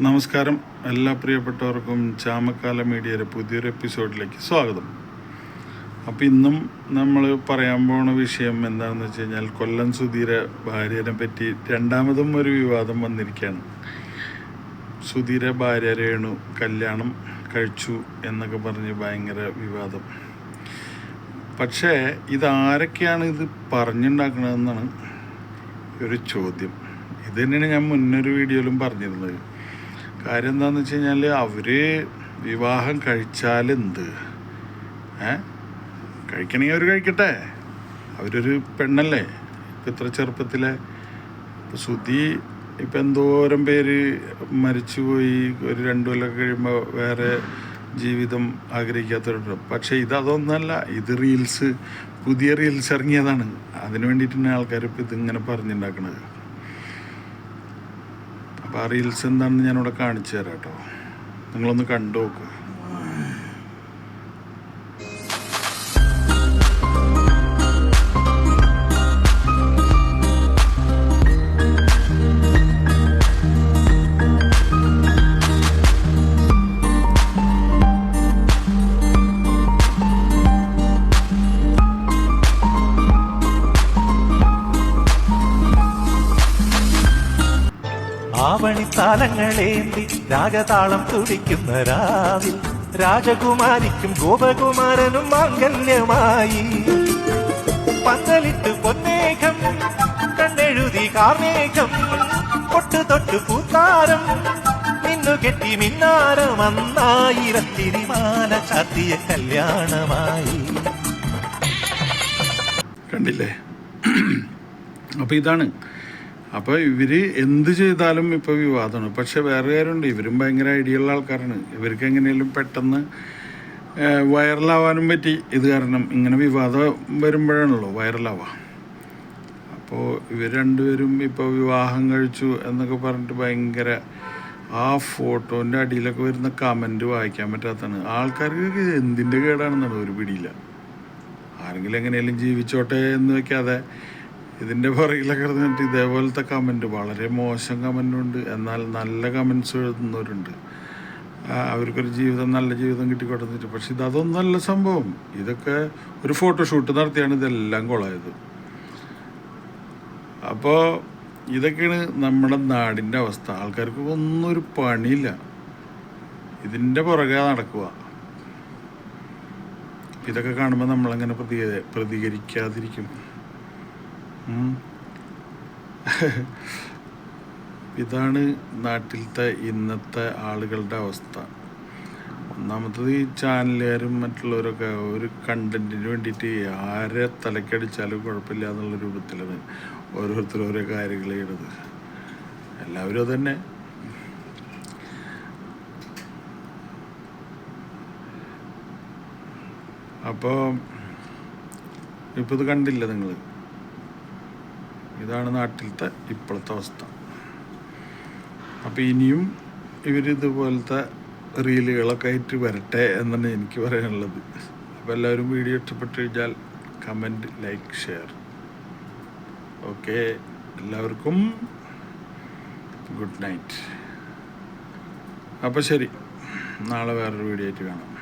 നമസ്കാരം. എല്ലാ പ്രിയപ്പെട്ടവർക്കും ചാമക്കാല മീഡിയയുടെ പുതിയൊരു എപ്പിസോഡിലേക്ക് സ്വാഗതം. അപ്പോൾ ഇന്നും നമ്മൾ പറയാൻ പോണ വിഷയം എന്താണെന്ന് വെച്ച് കഴിഞ്ഞാൽ കൊല്ലം സുധീര ഭാര്യനെ പറ്റി രണ്ടാമതും ഒരു വിവാദം വന്നിരിക്കുകയാണ്. സുധീര ഭാര്യ രേണു കല്യാണം കഴിച്ചു എന്നൊക്കെ പറഞ്ഞ് ഭയങ്കര വിവാദം. പക്ഷേ ഇതാരൊക്കെയാണ് ഇത് പറഞ്ഞുണ്ടാക്കണതെന്നാണ് ഒരു ചോദ്യം. ഇത് തന്നെയാണ് ഞാൻ മുന്നൊരു വീഡിയോയിലും പറഞ്ഞിരുന്നത്. കാര്യം എന്താണെന്ന് വെച്ച് കഴിഞ്ഞാൽ അവർ വിവാഹം കഴിച്ചാലെന്ത്, കഴിക്കണമെങ്കിൽ അവർ കഴിക്കട്ടെ, അവരൊരു പെണ്ണല്ലേ. ഇപ്പം ഇത്ര ചെറുപ്പത്തിലെ സുധി ഇപ്പം എന്തോരം പേര് മരിച്ചുപോയി, ഒരു 2 കൊല്ലം കഴിയുമ്പോൾ വേറെ ജീവിതം ആഗ്രഹിക്കാത്തവരുണ്ട്. പക്ഷേ ഇതൊന്നല്ല, ഇത് പുതിയ റീൽസ് ഇറങ്ങിയതാണ്. അതിന് വേണ്ടിയിട്ടാണ് ആൾക്കാർ ഇപ്പം ഇതിങ്ങനെ പറഞ്ഞുണ്ടാക്കണത്. അപ്പോൾ ആ റീൽസ് എന്താണെന്ന് ഞാനിവിടെ കാണിച്ചു തരാം കേട്ടോ, നിങ്ങളൊന്ന് കണ്ടു നോക്ക്. ആവണിത്താലങ്ങളേന്തി രാഗതാളം തുടിക്കുന്ന രാവിൽ രാജകുമാരിക്കും ഗോപകുമാരനും മാംഗല്യമായി പന്തലിട്ട് പൊന്നേഘം കണ്ണെഴുതി കാർമേഘം പൊട്ടു തൊട്ടു പൂത്താരം നിന്നു കെട്ടി മിന്നാരം അന്നായിരത്തിരിമാല ചാത്തിയ കല്യാണമായി. കണ്ടില്ലേ? അപ്പോൾ ഇതാണ്. അപ്പോൾ ഇവർ എന്ത് ചെയ്താലും ഇപ്പോൾ വിവാദമാണ്. പക്ഷെ വേറെ കാര്യമുണ്ട്, ഇവരും ഭയങ്കര ഐഡിയ ഉള്ള ആൾക്കാരാണ്. ഇവർക്ക് എങ്ങനെയും പെട്ടെന്ന് വൈറലാവാനും പറ്റി. ഇത് കാരണം ഇങ്ങനെ വിവാദം വരുമ്പോഴാണല്ലോ വൈറലാവുക. അപ്പോൾ ഇവർ രണ്ടുപേരും ഇപ്പോൾ വിവാഹം കഴിച്ചു എന്നൊക്കെ പറഞ്ഞിട്ട് ഭയങ്കര ആ ഫോട്ടോൻ്റെ അടിയിലൊക്കെ വരുന്ന കമൻറ്റ് വായിക്കാൻ പറ്റാത്തതാണ്. ആൾക്കാർക്ക് എന്തിൻ്റെ കേടാണെന്നാണ് ഒരു പിടിയില്ല. ആരെങ്കിലും എങ്ങനെയെങ്കിലും ജീവിച്ചോട്ടെ എന്ന് വയ്ക്കാതെ ഇതിൻ്റെ പുറകിലൊക്കെ ഇരുന്നിട്ട് ഇതേപോലത്തെ കമൻറ്റ്, വളരെ മോശം കമൻറ്റുണ്ട്, എന്നാൽ നല്ല കമൻറ്റ്സ് എഴുതുന്നവരുണ്ട്. അവർക്കൊരു ജീവിതം, നല്ല ജീവിതം കിട്ടിക്കൊടുത്തിട്ട്. പക്ഷെ ഇതൊന്നല്ല സംഭവം. ഇതൊക്കെ ഒരു ഫോട്ടോഷൂട്ട് നടത്തിയാണ് ഇതെല്ലാം കൊളായത്. അപ്പോൾ ഇതൊക്കെയാണ് നമ്മുടെ നാടിൻ്റെ അവസ്ഥ. ആൾക്കാർക്ക് ഒന്നും ഒരു പണിയില്ല, ഇതിൻ്റെ പുറകെ നടക്കുക. ഇതൊക്കെ കാണുമ്പോൾ നമ്മളങ്ങനെ പ്രതികരിക്കാതിരിക്കും. ഇതാണ് നാട്ടിലത്തെ ഇന്നത്തെ ആളുകളുടെ അവസ്ഥ. ഒന്നാമത്തത് ഈ ചാനലുകാരും മറ്റുള്ളവരൊക്കെ ഒരു കണ്ടന്റിന് വേണ്ടിയിട്ട് ആരെ തലക്കടിച്ചാലും കുഴപ്പമില്ല എന്നുള്ള രൂപത്തിലാണ് ഓരോരുത്തരും ഓരോ കാര്യങ്ങൾ ചെയ്യണത്. എല്ലാവരും അതുതന്നെ. അപ്പോൾ ഇപ്പോൾ ഇത് കണ്ടില്ല നിങ്ങൾ? ഇതാണ് നാട്ടിലത്തെ ഇപ്പോഴത്തെ അവസ്ഥ. അപ്പോൾ ഇനിയും ഇവരിതുപോലത്തെ റീലുകളൊക്കെ ആയിട്ട് വരട്ടെ എന്നാണ് എനിക്ക് പറയാനുള്ളത്. അപ്പോൾ എല്ലാവരും വീഡിയോ ഇഷ്ടപ്പെട്ട് കഴിഞ്ഞാൽ കമൻറ്റ്, ലൈക്ക്, ഷെയർ. ഓക്കെ, എല്ലാവർക്കും ഗുഡ് നൈറ്റ്. അപ്പോൾ ശരി, നാളെ വേറൊരു വീഡിയോ ആയിട്ട് കാണാം.